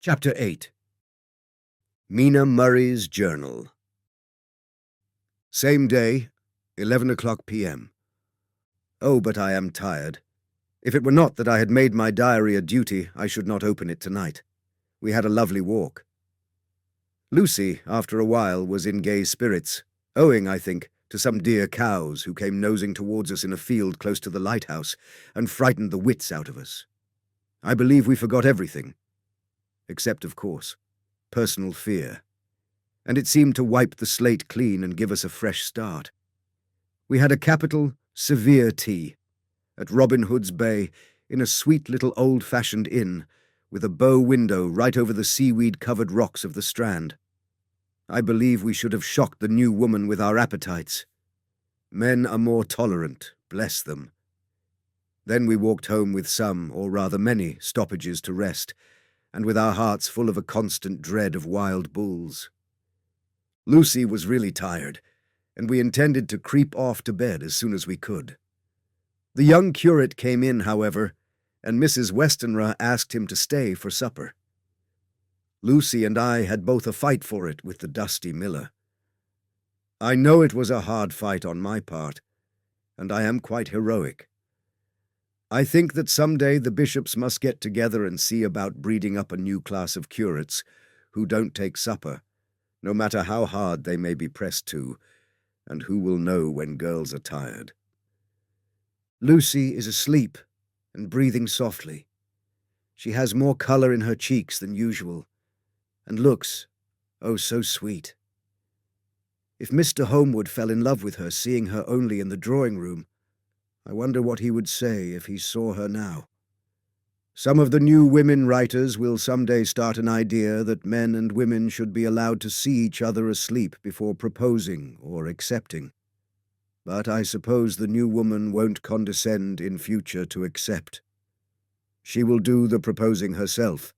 Chapter 8. Mina Murray's Journal. Same day, 11 o'clock p.m. Oh, but I am tired. If it were not that I had made my diary a duty, I should not open it tonight. We had a lovely walk. Lucy, after a while, was in gay spirits, owing, I think, to some dear cows who came nosing towards us in a field close to the lighthouse and frightened the wits out of us. I believe we forgot everything. Except, of course, personal fear. And it seemed to wipe the slate clean and give us a fresh start. We had a capital, severe tea at Robin Hood's Bay in a sweet little old-fashioned inn with a bow window right over the seaweed-covered rocks of the Strand. I believe we should have shocked the new woman with our appetites. Men are more tolerant, bless them. Then we walked home with some, or rather many, stoppages to rest, and with our hearts full of a constant dread of wild bulls. Lucy was really tired, and we intended to creep off to bed as soon as we could. The young curate came in, however, and Mrs. Westenra asked him to stay for supper. Lucy and I had both a fight for it with the dusty miller. I know it was a hard fight on my part, and I am quite heroic. I think that some day the bishops must get together and see about breeding up a new class of curates who don't take supper, no matter how hard they may be pressed to, and who will know when girls are tired. Lucy is asleep and breathing softly. She has more colour in her cheeks than usual, and looks, oh, so sweet. If Mr. Holmwood fell in love with her, seeing her only in the drawing-room, I wonder what he would say if he saw her now. Some of the new women writers will someday start an idea that men and women should be allowed to see each other asleep before proposing or accepting. But I suppose the new woman won't condescend in future to accept. She will do the proposing herself,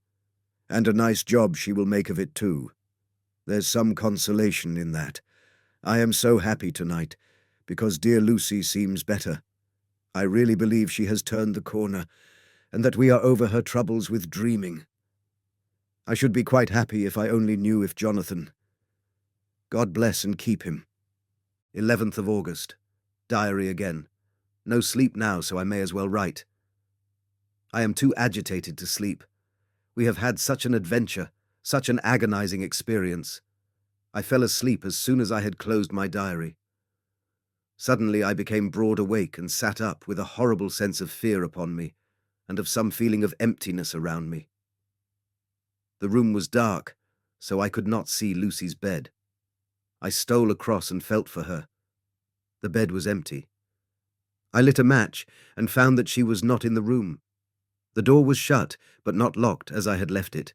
and a nice job she will make of it too. There's some consolation in that. I am so happy tonight, because dear Lucy seems better. I really believe she has turned the corner, and that we are over her troubles with dreaming. I should be quite happy if I only knew if Jonathan. God bless and keep him. 11th of August. Diary again. No sleep now, so I may as well write. I am too agitated to sleep. We have had such an adventure, such an agonizing experience. I fell asleep as soon as I had closed my diary. Suddenly I became broad awake and sat up with a horrible sense of fear upon me, and of some feeling of emptiness around me. The room was dark, so I could not see Lucy's bed. I stole across and felt for her. The bed was empty. I lit a match and found that she was not in the room. The door was shut, but not locked as I had left it.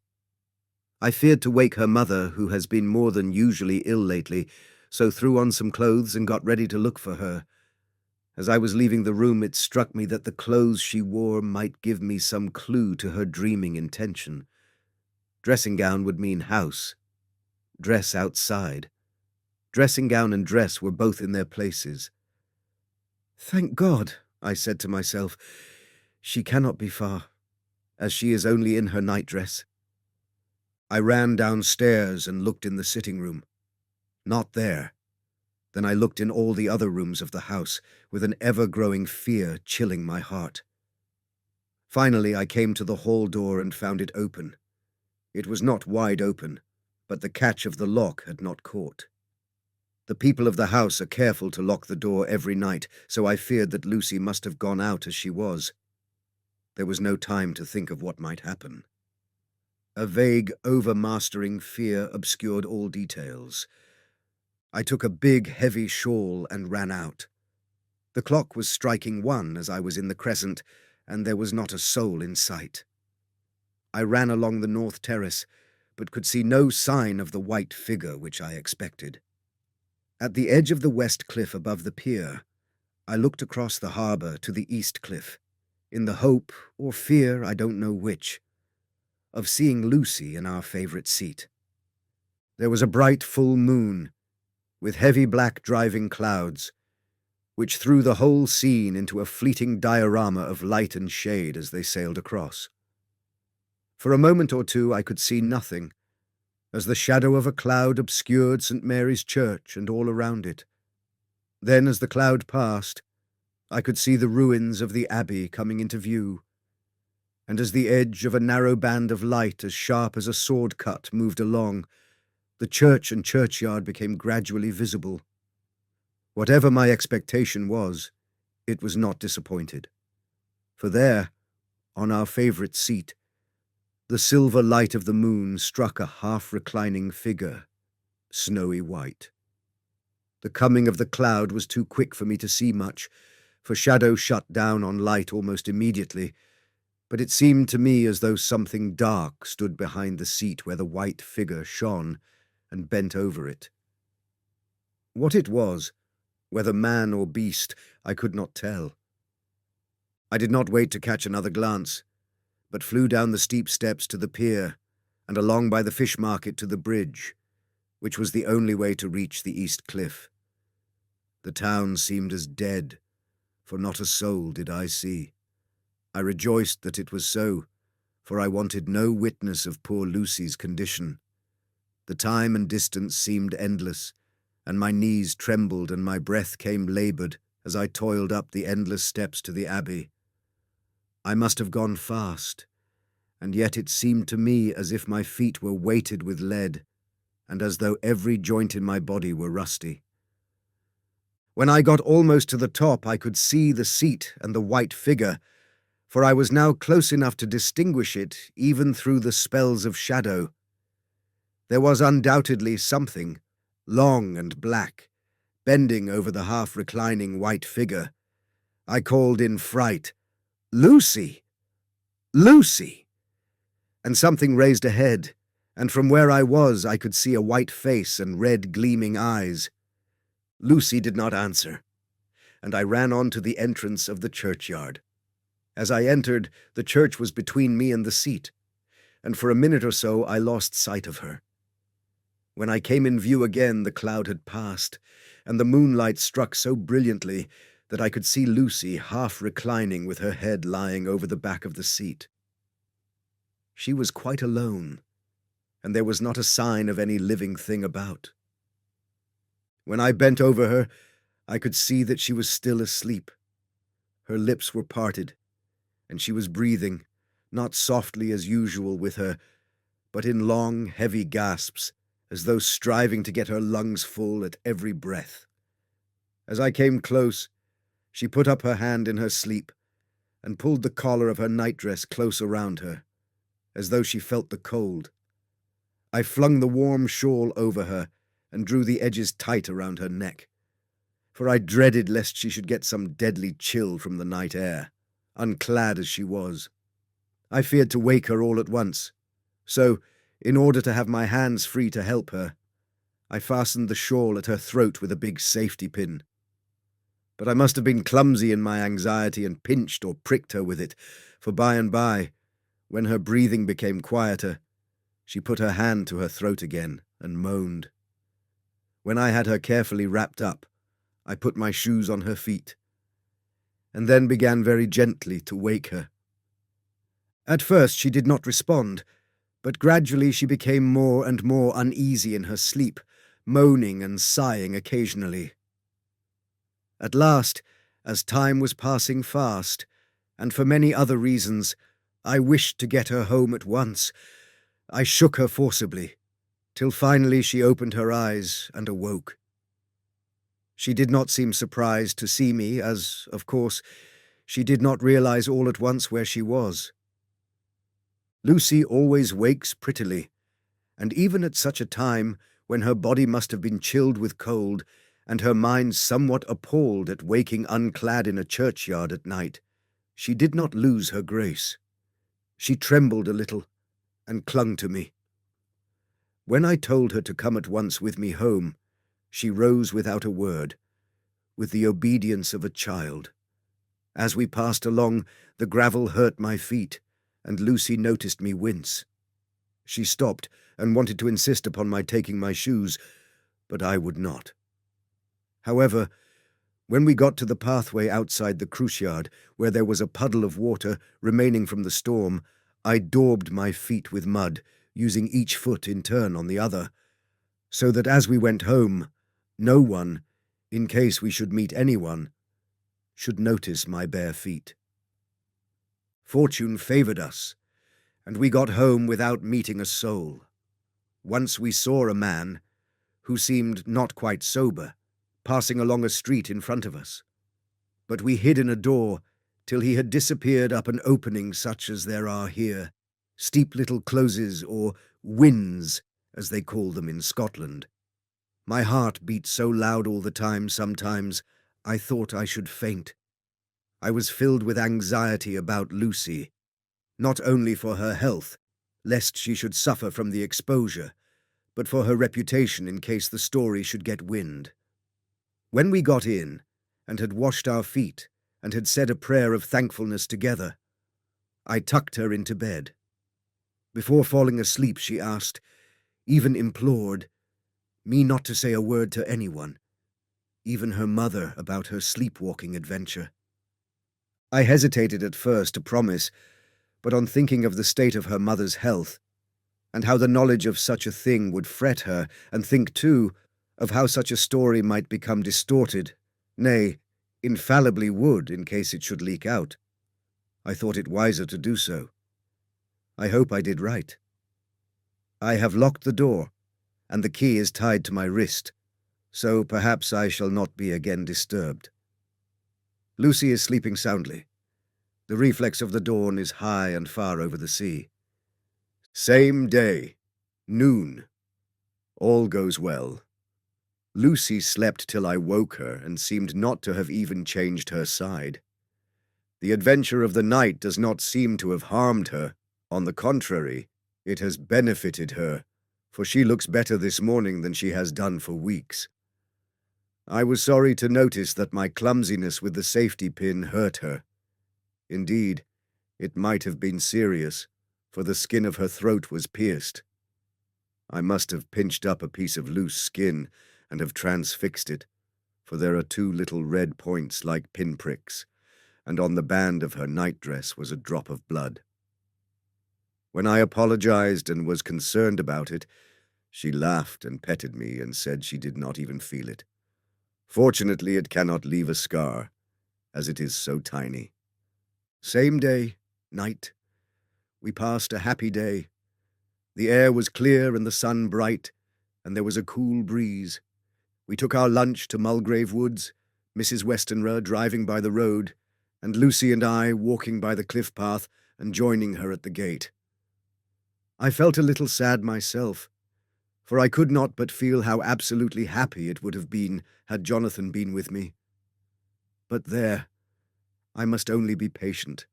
I feared to wake her mother, who has been more than usually ill lately, so threw on some clothes and got ready to look for her. As I was leaving the room, it struck me that the clothes she wore might give me some clue to her dreaming intention. Dressing gown would mean house. Dress outside. Dressing gown and dress were both in their places. Thank God, I said to myself, she cannot be far, as she is only in her nightdress. I ran downstairs and looked in the sitting room. Not there. Then I looked in all the other rooms of the house, with an ever-growing fear chilling my heart. Finally, I came to the hall door and found it open. It was not wide open, but the catch of the lock had not caught. The people of the house are careful to lock the door every night, so I feared that Lucy must have gone out as she was. There was no time to think of what might happen. A vague, overmastering fear obscured all details. I took a big, heavy shawl and ran out. The clock was striking 1 as I was in the crescent, and there was not a soul in sight. I ran along the north terrace, but could see no sign of the white figure which I expected. At the edge of the west cliff above the pier, I looked across the harbour to the east cliff, in the hope, or fear, I don't know which, of seeing Lucy in our favourite seat. There was a bright full moon, with heavy black driving clouds, which threw the whole scene into a fleeting diorama of light and shade as they sailed across. For a moment or two I could see nothing, as the shadow of a cloud obscured St. Mary's Church and all around it. Then, as the cloud passed, I could see the ruins of the abbey coming into view, and as the edge of a narrow band of light as sharp as a sword cut moved along, the church and churchyard became gradually visible. Whatever my expectation was, it was not disappointed. For there, on our favourite seat, the silver light of the moon struck a half-reclining figure, snowy white. The coming of the cloud was too quick for me to see much, for shadow shut down on light almost immediately, but it seemed to me as though something dark stood behind the seat where the white figure shone and bent over it. What it was, whether man or beast, I could not tell. I did not wait to catch another glance, but flew down the steep steps to the pier and along by the fish market to the bridge, which was the only way to reach the east cliff. The town seemed as dead, for not a soul did I see. I rejoiced that it was so, for I wanted no witness of poor Lucy's condition. The time and distance seemed endless, and my knees trembled and my breath came laboured as I toiled up the endless steps to the abbey. I must have gone fast, and yet it seemed to me as if my feet were weighted with lead, and as though every joint in my body were rusty. When I got almost to the top, I could see the seat and the white figure, for I was now close enough to distinguish it even through the spells of shadow. There was undoubtedly something, long and black, bending over the half-reclining white figure. I called in fright, "Lucy! Lucy!" And something raised a head, and from where I was I could see a white face and red gleaming eyes. Lucy did not answer, and I ran on to the entrance of the churchyard. As I entered, the church was between me and the seat, and for a minute or so I lost sight of her. When I came in view again, the cloud had passed, and the moonlight struck so brilliantly that I could see Lucy half reclining with her head lying over the back of the seat. She was quite alone, and there was not a sign of any living thing about. When I bent over her, I could see that she was still asleep. Her lips were parted, and she was breathing, not softly as usual with her, but in long, heavy gasps, as though striving to get her lungs full at every breath. As I came close, she put up her hand in her sleep and pulled the collar of her nightdress close around her, as though she felt the cold. I flung the warm shawl over her and drew the edges tight around her neck, for I dreaded lest she should get some deadly chill from the night air, unclad as she was. I feared to wake her all at once, so, in order to have my hands free to help her, I fastened the shawl at her throat with a big safety pin. But I must have been clumsy in my anxiety and pinched or pricked her with it, for by and by, when her breathing became quieter, she put her hand to her throat again and moaned. When I had her carefully wrapped up, I put my shoes on her feet, and then began very gently to wake her. At first she did not respond, but gradually she became more and more uneasy in her sleep, moaning and sighing occasionally. At last, as time was passing fast, and for many other reasons, I wished to get her home at once. I shook her forcibly, till finally she opened her eyes and awoke. She did not seem surprised to see me, as, of course, she did not realize all at once where she was. Lucy always wakes prettily, and even at such a time, when her body must have been chilled with cold, and her mind somewhat appalled at waking unclad in a churchyard at night, she did not lose her grace. She trembled a little, and clung to me. When I told her to come at once with me home, she rose without a word, with the obedience of a child. As we passed along, the gravel hurt my feet, and Lucy noticed me wince. She stopped and wanted to insist upon my taking my shoes, but I would not. However, when we got to the pathway outside the cruciate, where there was a puddle of water remaining from the storm, I daubed my feet with mud, using each foot in turn on the other, so that as we went home, no one, in case we should meet anyone, should notice my bare feet. Fortune favoured us, and we got home without meeting a soul. Once we saw a man, who seemed not quite sober, passing along a street in front of us. But we hid in a door till he had disappeared up an opening such as there are here, steep little closes or wynns, as they call them in Scotland. My heart beat so loud all the time sometimes I thought I should faint. I was filled with anxiety about Lucy, not only for her health, lest she should suffer from the exposure, but for her reputation in case the story should get wind. When we got in, and had washed our feet, and had said a prayer of thankfulness together, I tucked her into bed. Before falling asleep, she asked, even implored, me not to say a word to anyone, even her mother, about her sleepwalking adventure. I hesitated at first to promise, but on thinking of the state of her mother's health, and how the knowledge of such a thing would fret her, and think, too, of how such a story might become distorted, nay, infallibly would in case it should leak out, I thought it wiser to do so. I hope I did right. I have locked the door, and the key is tied to my wrist, so perhaps I shall not be again disturbed. Lucy is sleeping soundly. The reflex of the dawn is high and far over the sea. Same day, noon. All goes well. Lucy slept till I woke her and seemed not to have even changed her side. The adventure of the night does not seem to have harmed her. On the contrary, it has benefited her, for she looks better this morning than she has done for weeks. I was sorry to notice that my clumsiness with the safety pin hurt her. Indeed, it might have been serious, for the skin of her throat was pierced. I must have pinched up a piece of loose skin and have transfixed it, for there are 2 little red points like pinpricks, and on the band of her nightdress was a drop of blood. When I apologized and was concerned about it, she laughed and petted me and said she did not even feel it. Fortunately, it cannot leave a scar, as it is so tiny. Same day, night. We passed a happy day. The air was clear and the sun bright, and there was a cool breeze. We took our lunch to Mulgrave Woods, Mrs. Westenra driving by the road, and Lucy and I walking by the cliff path and joining her at the gate. I felt a little sad myself, for I could not but feel how absolutely happy it would have been had Jonathan been with me. But there, I must only be patient.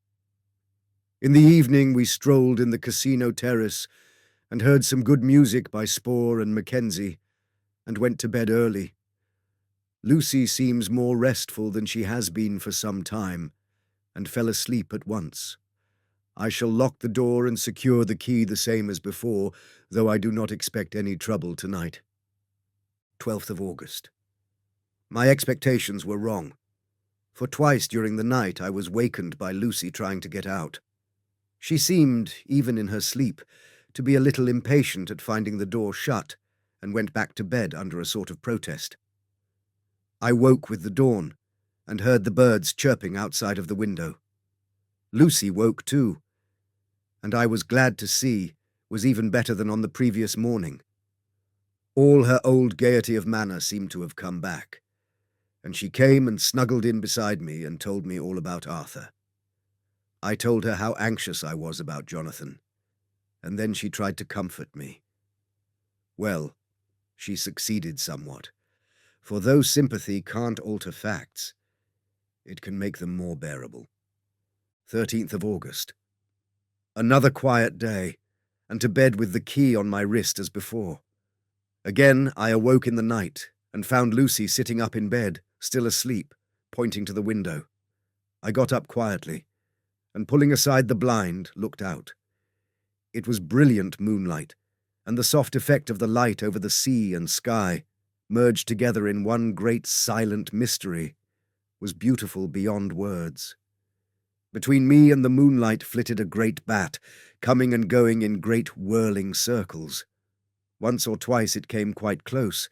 In the evening we strolled in the casino terrace and heard some good music by Spohr and Mackenzie, and went to bed early. Lucy seems more restful than she has been for some time, and fell asleep at once. I shall lock the door and secure the key the same as before, though I do not expect any trouble tonight. 12th of August. My expectations were wrong, for twice during the night I was wakened by Lucy trying to get out. She seemed, even in her sleep, to be a little impatient at finding the door shut, and went back to bed under a sort of protest. I woke with the dawn, and heard the birds chirping outside of the window. Lucy woke too, and I was glad to see was even better than on the previous morning. All her old gaiety of manner seemed to have come back, and she came and snuggled in beside me and told me all about Arthur. I told her how anxious I was about Jonathan, and then she tried to comfort me. Well, she succeeded somewhat, for though sympathy can't alter facts, it can make them more bearable. 13th of August. Another quiet day, and to bed with the key on my wrist as before. Again I awoke in the night, and found Lucy sitting up in bed, still asleep, pointing to the window. I got up quietly, and pulling aside the blind, looked out. It was brilliant moonlight, and the soft effect of the light over the sea and sky, merged together in one great silent mystery, was beautiful beyond words. Between me and the moonlight flitted a great bat, coming and going in great whirling circles. Once or twice it came quite close,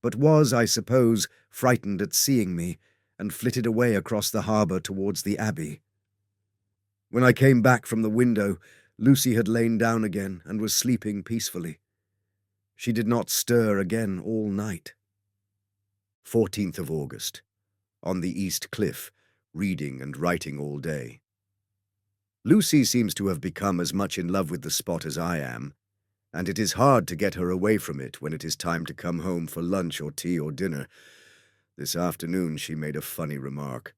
but was, I suppose, frightened at seeing me, and flitted away across the harbour towards the abbey. When I came back from the window, Lucy had lain down again and was sleeping peacefully. She did not stir again all night. 14th of August. On the East Cliff, reading and writing all day. Lucy seems to have become as much in love with the spot as I am, and it is hard to get her away from it when it is time to come home for lunch or tea or dinner. This afternoon she made a funny remark.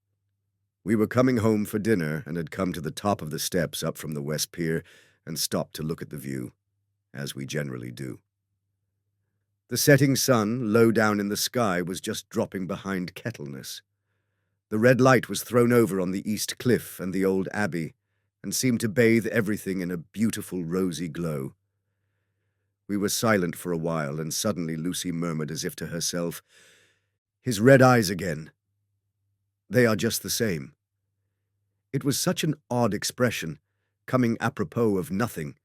We were coming home for dinner and had come to the top of the steps up from the West Pier and stopped to look at the view, as we generally do. The setting sun, low down in the sky, was just dropping behind Kettleness. The red light was thrown over on the East Cliff and the old abbey, and seemed to bathe everything in a beautiful rosy glow. We were silent for a while, and suddenly Lucy murmured as if to herself, "His red eyes again. They are just the same." It was such an odd expression, coming apropos of nothing,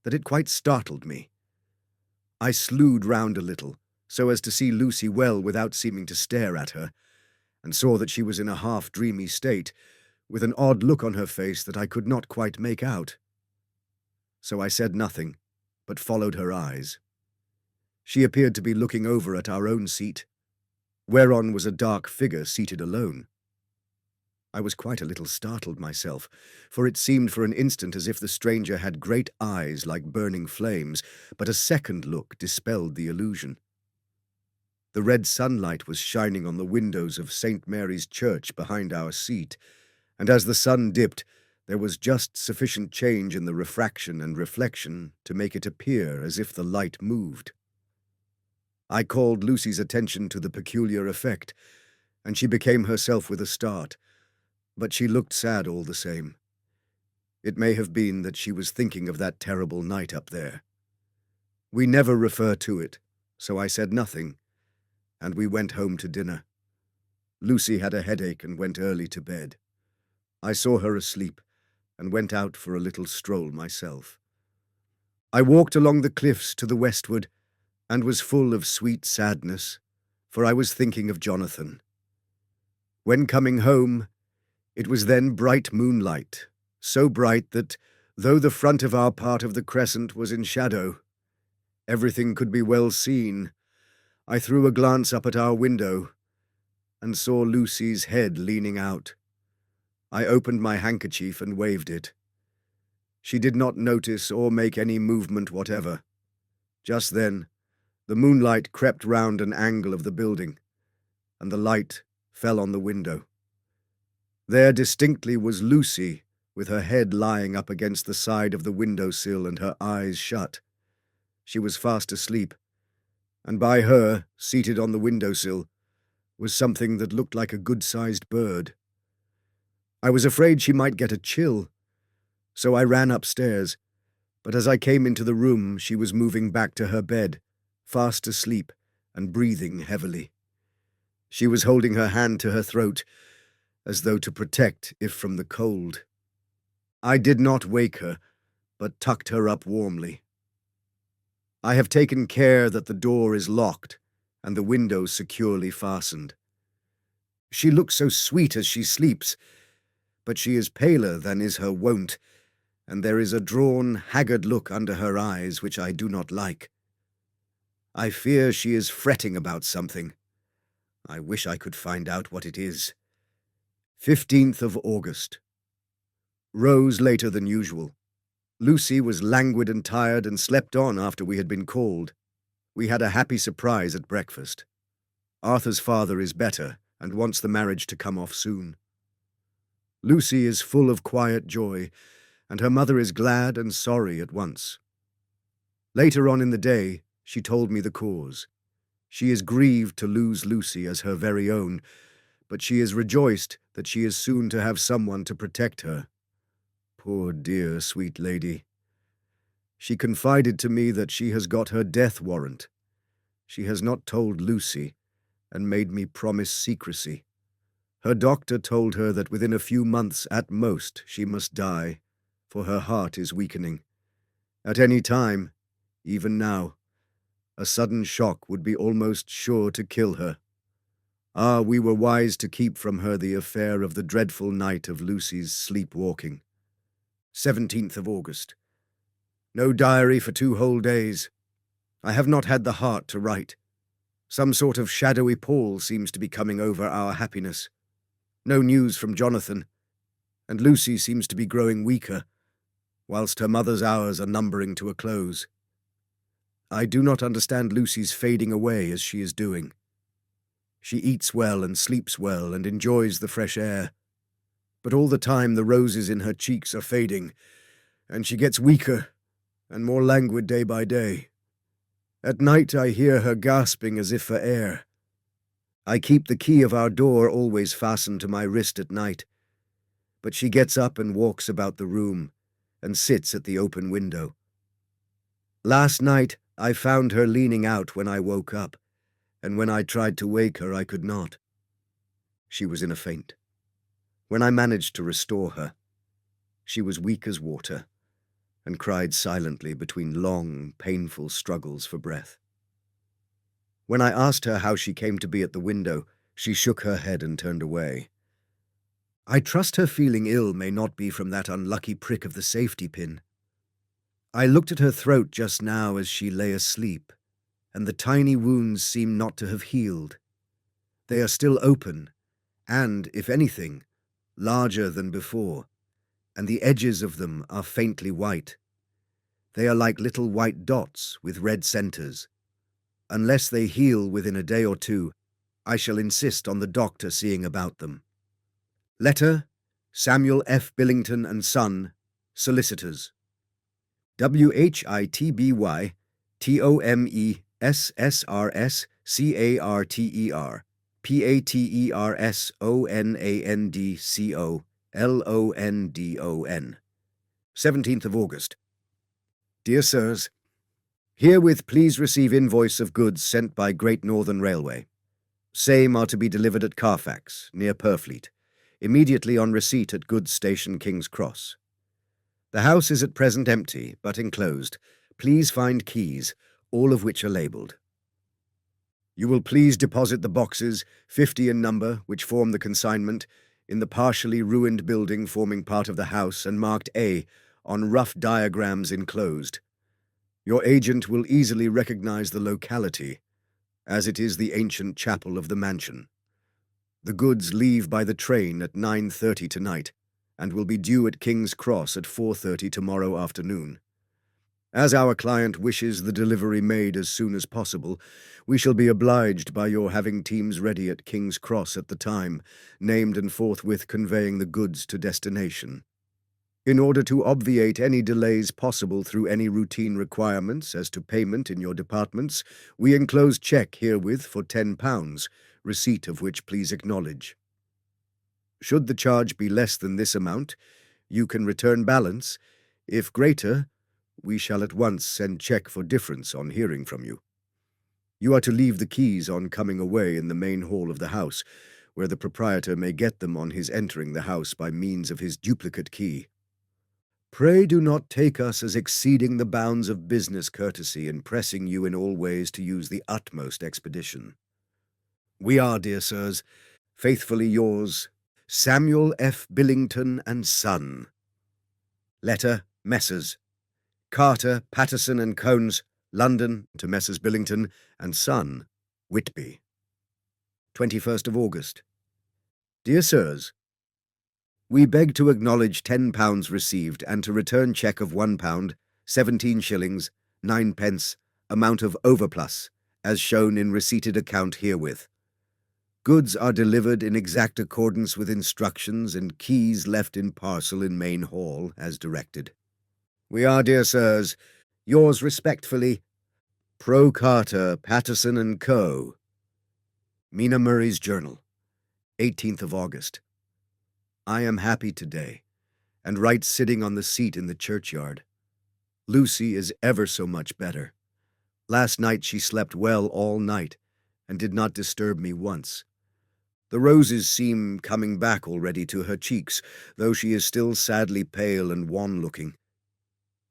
that it quite startled me. I slewed round a little, so as to see Lucy well without seeming to stare at her, and saw that she was in a half-dreamy state, with an odd look on her face that I could not quite make out. So I said nothing, but followed her eyes. She appeared to be looking over at our own seat, whereon was a dark figure seated alone. I was quite a little startled myself, for it seemed for an instant as if the stranger had great eyes like burning flames, but a second look dispelled the illusion. The red sunlight was shining on the windows of St. Mary's Church behind our seat, and as the sun dipped, there was just sufficient change in the refraction and reflection to make it appear as if the light moved. I called Lucy's attention to the peculiar effect, and she became herself with a start, but she looked sad all the same. It may have been that she was thinking of that terrible night up there. We never refer to it, so I said nothing, and we went home to dinner. Lucy had a headache and went early to bed. I saw her asleep, and went out for a little stroll myself. I walked along the cliffs to the westward, and was full of sweet sadness, for I was thinking of Jonathan. When coming home, it was then bright moonlight, so bright that, though the front of our part of the crescent was in shadow, everything could be well seen. I threw a glance up at our window, and saw Lucy's head leaning out. I opened my handkerchief and waved it. She did not notice or make any movement whatever. Just then, the moonlight crept round an angle of the building, and the light fell on the window. There distinctly was Lucy, with her head lying up against the side of the window-sill and her eyes shut. She was fast asleep, and by her, seated on the window-sill, was something that looked like a good-sized bird. I was afraid she might get a chill, so I ran upstairs, but as I came into the room she was moving back to her bed, fast asleep and breathing heavily. She was holding her hand to her throat, as though to protect if from the cold. I did not wake her, but tucked her up warmly. I have taken care that the door is locked and the window securely fastened. She looks so sweet as she sleeps, but she is paler than is her wont, and there is a drawn, haggard look under her eyes which I do not like. I fear she is fretting about something. I wish I could find out what it is. 15th of August. Rose later than usual. Lucy was languid and tired and slept on after we had been called. We had a happy surprise at breakfast. Arthur's father is better and wants the marriage to come off soon. Lucy is full of quiet joy, and her mother is glad and sorry at once. Later on in the day, she told me the cause. She is grieved to lose Lucy as her very own, but she is rejoiced that she is soon to have someone to protect her. Poor dear sweet lady. She confided to me that she has got her death warrant. She has not told Lucy, and made me promise secrecy. Her doctor told her that within a few months at most she must die, for her heart is weakening. At any time, even now, a sudden shock would be almost sure to kill her. Ah, we were wise to keep from her the affair of the dreadful night of Lucy's sleepwalking. 17th of August. No diary for 2 whole days. I have not had the heart to write. Some sort of shadowy pall seems to be coming over our happiness. No news from Jonathan, and Lucy seems to be growing weaker, whilst her mother's hours are numbering to a close. I do not understand Lucy's fading away as she is doing. She eats well and sleeps well and enjoys the fresh air, but all the time the roses in her cheeks are fading, and she gets weaker and more languid day by day. At night I hear her gasping as if for air. I keep the key of our door always fastened to my wrist at night, but she gets up and walks about the room and sits at the open window. Last night I found her leaning out when I woke up, and when I tried to wake her I could not. She was in a faint. When I managed to restore her, she was weak as water and cried silently between long, painful struggles for breath. When I asked her how she came to be at the window, she shook her head and turned away. I trust her feeling ill may not be from that unlucky prick of the safety pin. I looked at her throat just now as she lay asleep, and the tiny wounds seem not to have healed. They are still open, and, if anything, larger than before, and the edges of them are faintly white. They are like little white dots with red centers. Unless they heal within a day or two, I shall insist on the doctor seeing about them. Letter, Samuel F. Billington and Son, Solicitors. WHITBY TOMESSRS CARTER PATERSONANDCOLONDON. 17th of August. Dear Sirs, herewith please receive invoice of goods sent by Great Northern Railway. Same are to be delivered at Carfax, near Purfleet, immediately on receipt at goods station King's Cross. The house is at present empty, but enclosed. Please find keys, all of which are labelled. You will please deposit the boxes, 50 in number, which form the consignment, in the partially ruined building forming part of the house and marked A on rough diagrams enclosed. Your agent will easily recognize the locality, as it is the ancient chapel of the mansion. The goods leave by the train at 9:30 tonight, and will be due at King's Cross at 4:30 tomorrow afternoon. As our client wishes the delivery made as soon as possible, we shall be obliged by your having teams ready at King's Cross at the time named and forthwith conveying the goods to destination. In order to obviate any delays possible through any routine requirements as to payment in your departments, we enclose check herewith for £10, receipt of which please acknowledge. Should the charge be less than this amount, you can return balance. If greater, we shall at once send check for difference on hearing from you. You are to leave the keys on coming away in the main hall of the house, where the proprietor may get them on his entering the house by means of his duplicate key. Pray do not take us as exceeding the bounds of business courtesy in pressing you in all ways to use the utmost expedition. We are, dear sirs, faithfully yours, Samuel F. Billington and Son. Letter, Messrs. Carter, Patterson and Cones, London, to Messrs. Billington and Son, Whitby. 21st of August. Dear Sirs, we beg to acknowledge £10 received and to return cheque of £1, 17 shillings, 9 pence, amount of overplus, as shown in receipted account herewith. Goods are delivered in exact accordance with instructions and keys left in parcel in main hall, as directed. We are, dear sirs, yours respectfully, Pro Carter, Patterson and Co. Mina Murray's Journal, 18th of August. I am happy today, and write sitting on the seat in the churchyard. Lucy is ever so much better. Last night she slept well all night, and did not disturb me once. The roses seem coming back already to her cheeks, though she is still sadly pale and wan-looking.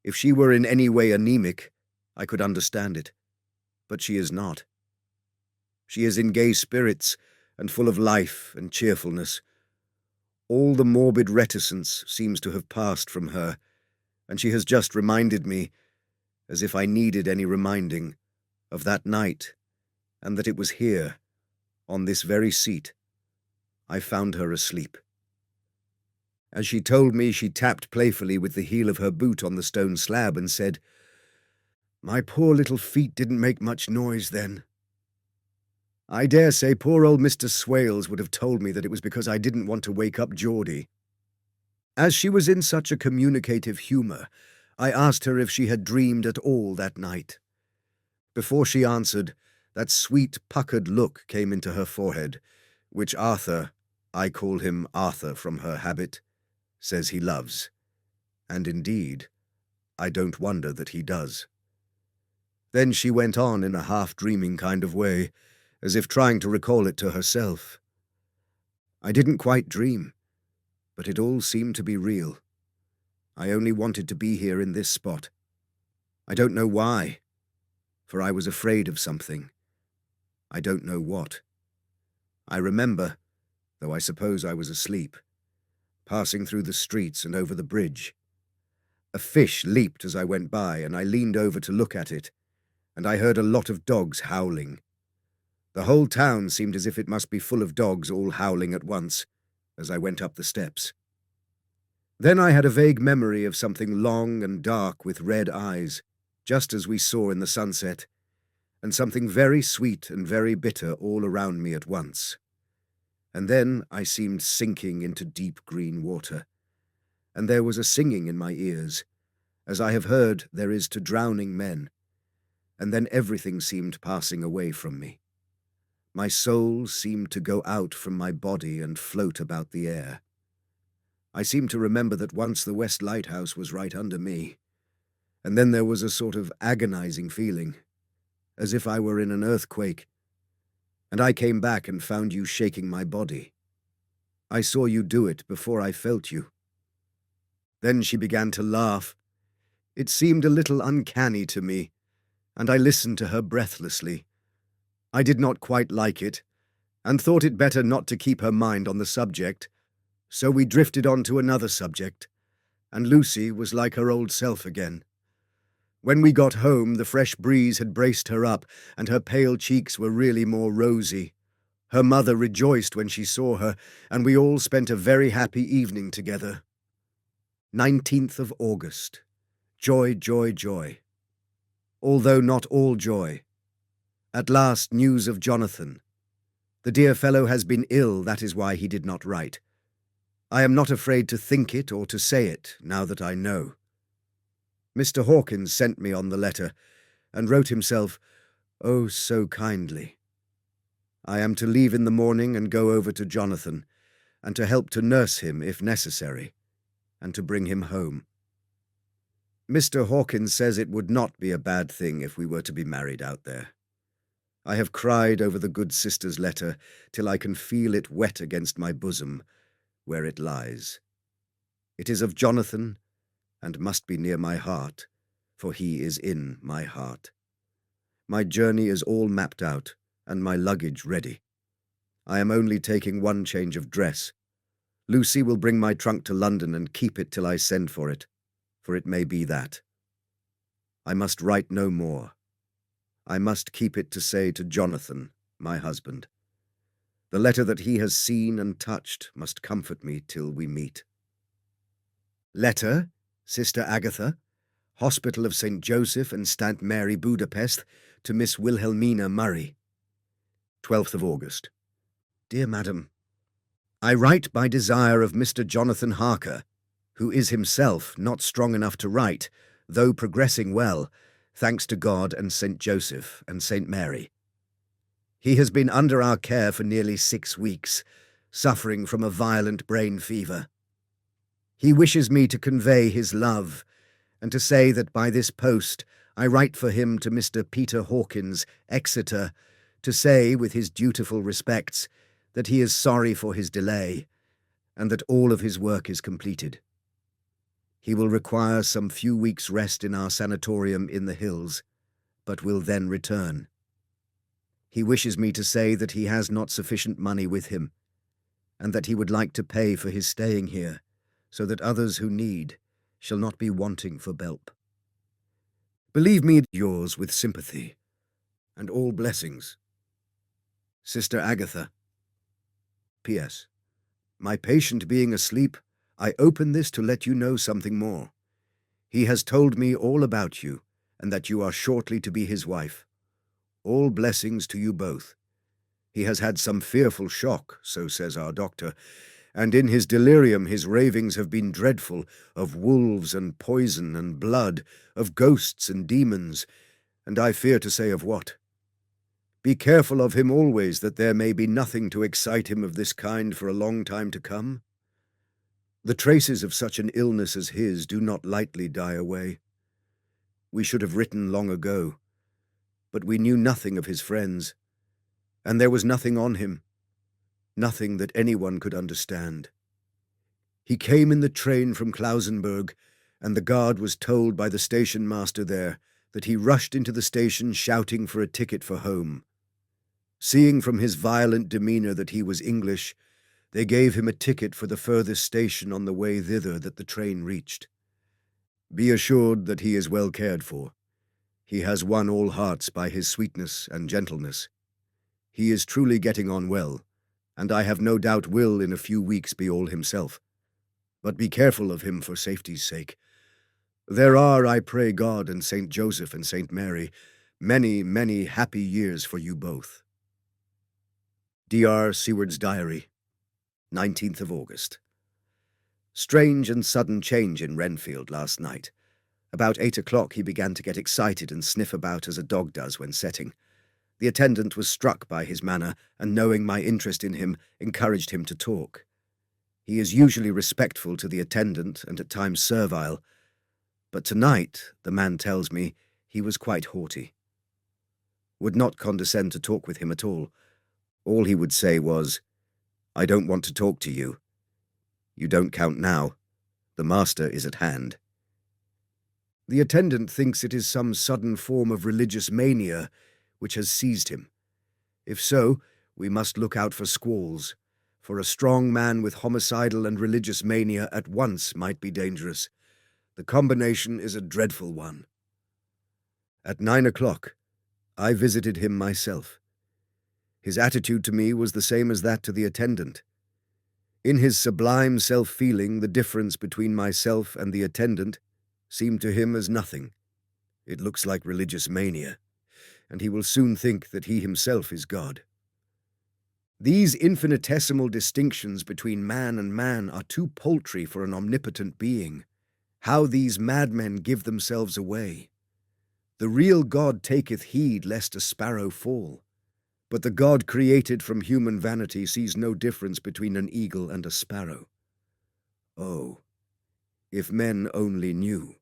If she were in any way anemic, I could understand it, but she is not. She is in gay spirits and full of life and cheerfulness. All the morbid reticence seems to have passed from her, and she has just reminded me, as if I needed any reminding, of that night, and that it was here, on this very seat, I found her asleep. As she told me, she tapped playfully with the heel of her boot on the stone slab and said, "My poor little feet didn't make much noise then. I dare say poor old Mr. Swales would have told me that it was because I didn't want to wake up Geordie." As she was in such a communicative humour, I asked her if she had dreamed at all that night. Before she answered, that sweet puckered look came into her forehead, which Arthur, I call him Arthur from her habit, says he loves. And indeed, I don't wonder that he does. Then she went on in a half-dreaming kind of way, as if trying to recall it to herself. I didn't quite dream, but it all seemed to be real. I only wanted to be here in this spot. I don't know why, for I was afraid of something. I don't know what. I remember, though I suppose I was asleep, passing through the streets and over the bridge. A fish leaped as I went by, and I leaned over to look at it, and I heard a lot of dogs howling. The whole town seemed as if it must be full of dogs all howling at once, as I went up the steps. Then I had a vague memory of something long and dark with red eyes, just as we saw in the sunset, and something very sweet and very bitter all around me at once. And then I seemed sinking into deep green water, and there was a singing in my ears, as I have heard there is to drowning men, and then everything seemed passing away from me. My soul seemed to go out from my body and float about the air. I seem to remember that once the West Lighthouse was right under me, and then there was a sort of agonizing feeling, as if I were in an earthquake, and I came back and found you shaking my body. I saw you do it before I felt you. Then she began to laugh. It seemed a little uncanny to me, and I listened to her breathlessly. I did not quite like it, and thought it better not to keep her mind on the subject, so we drifted on to another subject, and Lucy was like her old self again. When we got home, the fresh breeze had braced her up, and her pale cheeks were really more rosy. Her mother rejoiced when she saw her, and we all spent a very happy evening together. 19th of August. Joy, joy, joy. Although not all joy. At last news of Jonathan. The dear fellow has been ill, that is why he did not write. I am not afraid to think it or to say it, now that I know. Mr. Hawkins sent me on the letter, and wrote himself, oh, so kindly. I am to leave in the morning and go over to Jonathan, and to help to nurse him if necessary, and to bring him home. Mr. Hawkins says it would not be a bad thing if we were to be married out there. I have cried over the good sister's letter till I can feel it wet against my bosom, where it lies. It is of Jonathan, and must be near my heart, for he is in my heart. My journey is all mapped out, and my luggage ready. I am only taking one change of dress. Lucy will bring my trunk to London and keep it till I send for it may be that. I must write no more. I must keep it to say to Jonathan, my husband. The letter that he has seen and touched must comfort me till we meet. Letter, Sister Agatha, Hospital of St. Joseph and St. Mary, Budapest, to Miss Wilhelmina Murray. 12th of August. Dear Madam, I write by desire of Mr. Jonathan Harker, who is himself not strong enough to write, though progressing well, thanks to God and St. Joseph and St. Mary. He has been under our care for nearly 6 weeks, suffering from a violent brain fever. He wishes me to convey his love, and to say that by this post I write for him to Mr. Peter Hawkins, Exeter, to say, with his dutiful respects, that he is sorry for his delay, and that all of his work is completed. He will require some few weeks' rest in our sanatorium in the hills, but will then return. He wishes me to say that he has not sufficient money with him, and that he would like to pay for his staying here, so that others who need shall not be wanting for belp. Believe me, yours with sympathy, and all blessings. Sister Agatha. P.S. My patient being asleep, I open this to let you know something more. He has told me all about you, and that you are shortly to be his wife. All blessings to you both. He has had some fearful shock, so says our doctor, and in his delirium his ravings have been dreadful, of wolves and poison and blood, of ghosts and demons, and I fear to say of what. Be careful of him always, that there may be nothing to excite him of this kind for a long time to come. The traces of such an illness as his do not lightly die away. We should have written long ago, but we knew nothing of his friends, and there was nothing on him, nothing that anyone could understand. He came in the train from Klausenburg, and the guard was told by the station master there that he rushed into the station shouting for a ticket for home. Seeing from his violent demeanour that he was English, they gave him a ticket for the furthest station on the way thither that the train reached. Be assured that he is well cared for. He has won all hearts by his sweetness and gentleness. He is truly getting on well, and I have no doubt will in a few weeks be all himself. But be careful of him for safety's sake. There are, I pray God and Saint Joseph and Saint Mary, many, many happy years for you both. D.R. Seward's Diary, 19th of August. Strange and sudden change in Renfield last night. About 8 o'clock he began to get excited and sniff about as a dog does when setting. The attendant was struck by his manner, and knowing my interest in him, encouraged him to talk. He is usually respectful to the attendant and at times servile, but tonight, the man tells me, he was quite haughty. Would not condescend to talk with him at all. All he would say was, "I don't want to talk to you. You don't count now. The master is at hand." The attendant thinks it is some sudden form of religious mania which has seized him. If so, we must look out for squalls, for a strong man with homicidal and religious mania at once might be dangerous. The combination is a dreadful one. At 9 o'clock, I visited him myself. His attitude to me was the same as that to the attendant. In his sublime self-feeling, the difference between myself and the attendant seemed to him as nothing. It looks like religious mania, and he will soon think that he himself is God. These infinitesimal distinctions between man and man are too paltry for an omnipotent being. How these madmen give themselves away! The real God taketh heed lest a sparrow fall. But the God created from human vanity sees no difference between an eagle and a sparrow. Oh, if men only knew.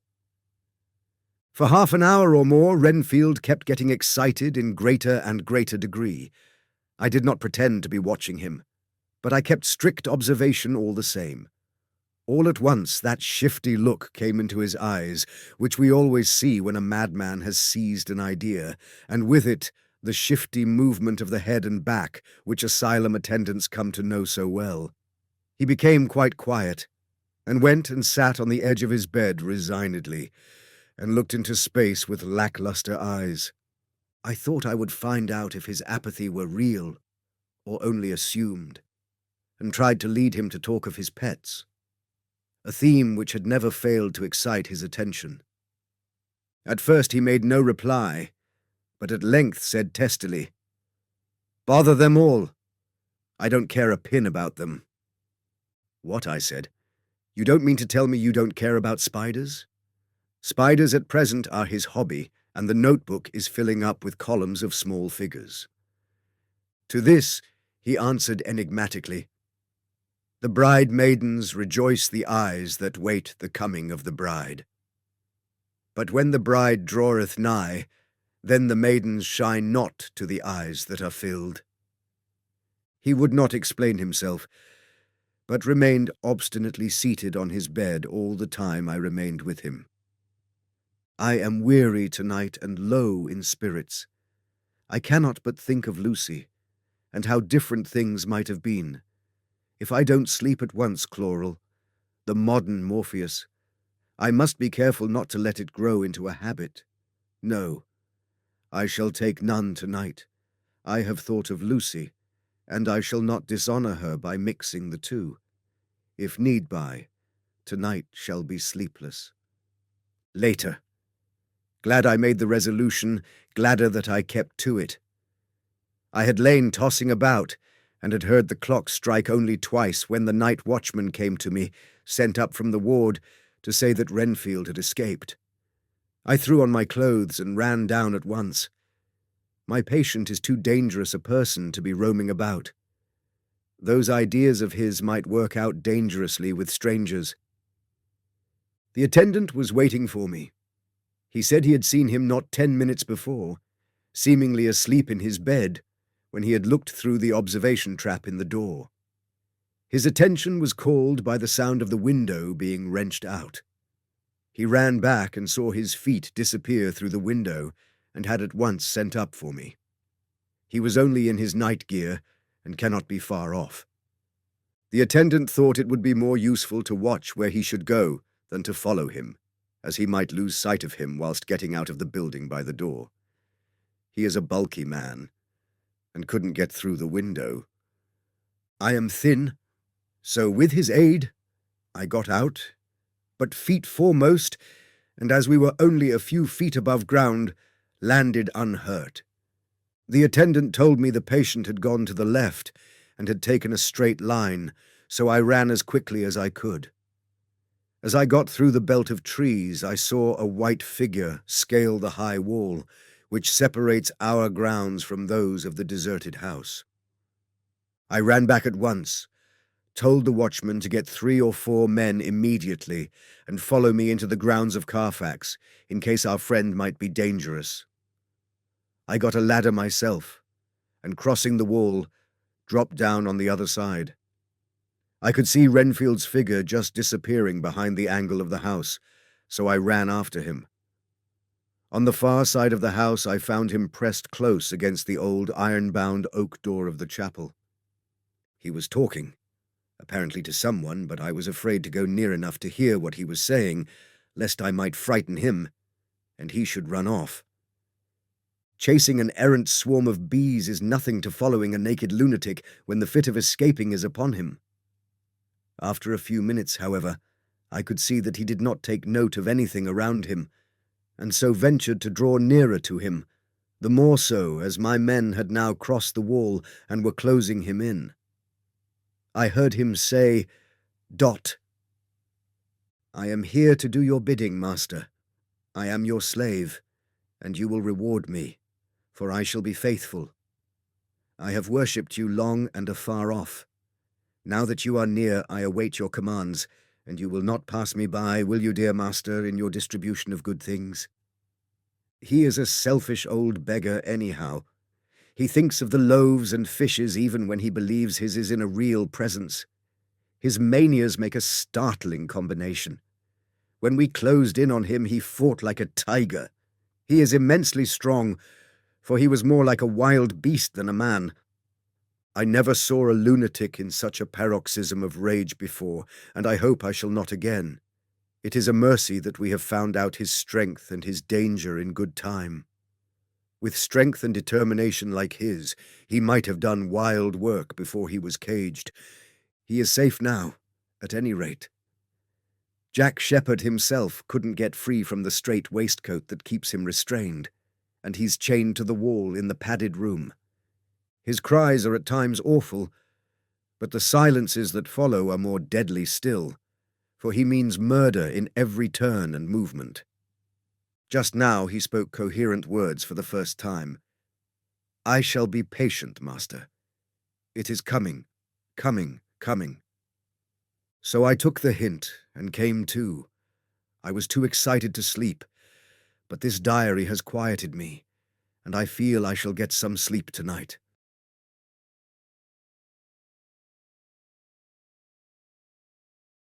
For half an hour or more, Renfield kept getting excited in greater and greater degree. I did not pretend to be watching him, but I kept strict observation all the same. All at once that shifty look came into his eyes, which we always see when a madman has seized an idea, and with it the shifty movement of the head and back, which asylum attendants come to know so well. He became quite quiet, and went and sat on the edge of his bed resignedly, and looked into space with lackluster eyes. I thought I would find out if his apathy were real or only assumed, and tried to lead him to talk of his pets, a theme which had never failed to excite his attention. At first he made no reply, but at length said testily, "Bother them all. I don't care a pin about them." "What?" I said. "You don't mean to tell me you don't care about spiders?" Spiders at present are his hobby, and the notebook is filling up with columns of small figures. To this he answered enigmatically, "The bride-maidens rejoice the eyes that wait the coming of the bride. But when the bride draweth nigh, then the maidens shine not to the eyes that are filled." He would not explain himself, but remained obstinately seated on his bed all the time I remained with him. I am weary tonight and low in spirits. I cannot but think of Lucy, and how different things might have been. If I don't sleep at once, Chloral, the modern Morpheus, I must be careful not to let it grow into a habit. No, I shall take none tonight. I have thought of Lucy, and I shall not dishonour her by mixing the two. If need by, tonight shall be sleepless. Later. Glad I made the resolution, gladder that I kept to it. I had lain tossing about, and had heard the clock strike only twice when the night watchman came to me, sent up from the ward, to say that Renfield had escaped. I threw on my clothes and ran down at once. My patient is too dangerous a person to be roaming about. Those ideas of his might work out dangerously with strangers. The attendant was waiting for me. He said he had seen him not 10 minutes before, seemingly asleep in his bed, when he had looked through the observation trap in the door. His attention was called by the sound of the window being wrenched out. He ran back and saw his feet disappear through the window, and had at once sent up for me. He was only in his night gear, and cannot be far off. The attendant thought it would be more useful to watch where he should go than to follow him, as he might lose sight of him whilst getting out of the building by the door. He is a bulky man, and couldn't get through the window. I am thin, so with his aid, I got out, but feet foremost, and as we were only a few feet above ground, landed unhurt. The attendant told me the patient had gone to the left and had taken a straight line, so I ran as quickly as I could. As I got through the belt of trees, I saw a white figure scale the high wall, which separates our grounds from those of the deserted house. I ran back at once, told the watchman to get 3 or 4 men immediately and follow me into the grounds of Carfax, in case our friend might be dangerous. I got a ladder myself, and crossing the wall, dropped down on the other side. I could see Renfield's figure just disappearing behind the angle of the house, so I ran after him. On the far side of the house I found him pressed close against the old iron-bound oak door of the chapel. He was talking, apparently to someone, but I was afraid to go near enough to hear what he was saying, lest I might frighten him, and he should run off. Chasing an errant swarm of bees is nothing to following a naked lunatic when the fit of escaping is upon him. After a few minutes, however, I could see that he did not take note of anything around him, and so ventured to draw nearer to him, the more so as my men had now crossed the wall and were closing him in. I heard him say, "Dot. I am here to do your bidding, master. I am your slave, and you will reward me, for I shall be faithful. I have worshipped you long and afar off. Now that you are near, I await your commands, and you will not pass me by, will you, dear master, in your distribution of good things? He is a selfish old beggar anyhow. He thinks of the loaves and fishes even when he believes his is in a real presence. His manias make a startling combination. When we closed in on him, he fought like a tiger. He is immensely strong, for he was more like a wild beast than a man. I never saw a lunatic in such a paroxysm of rage before, and I hope I shall not again. It is a mercy that we have found out his strength and his danger in good time. With strength and determination like his, he might have done wild work before he was caged. He is safe now, at any rate. Jack Shepherd himself couldn't get free from the strait waistcoat that keeps him restrained, and he's chained to the wall in the padded room. His cries are at times awful, but the silences that follow are more deadly still, for he means murder in every turn and movement. Just now he spoke coherent words for the first time. "I shall be patient, master. It is coming, coming, coming." So I took the hint and came to. I was too excited to sleep, but this diary has quieted me, and I feel I shall get some sleep tonight.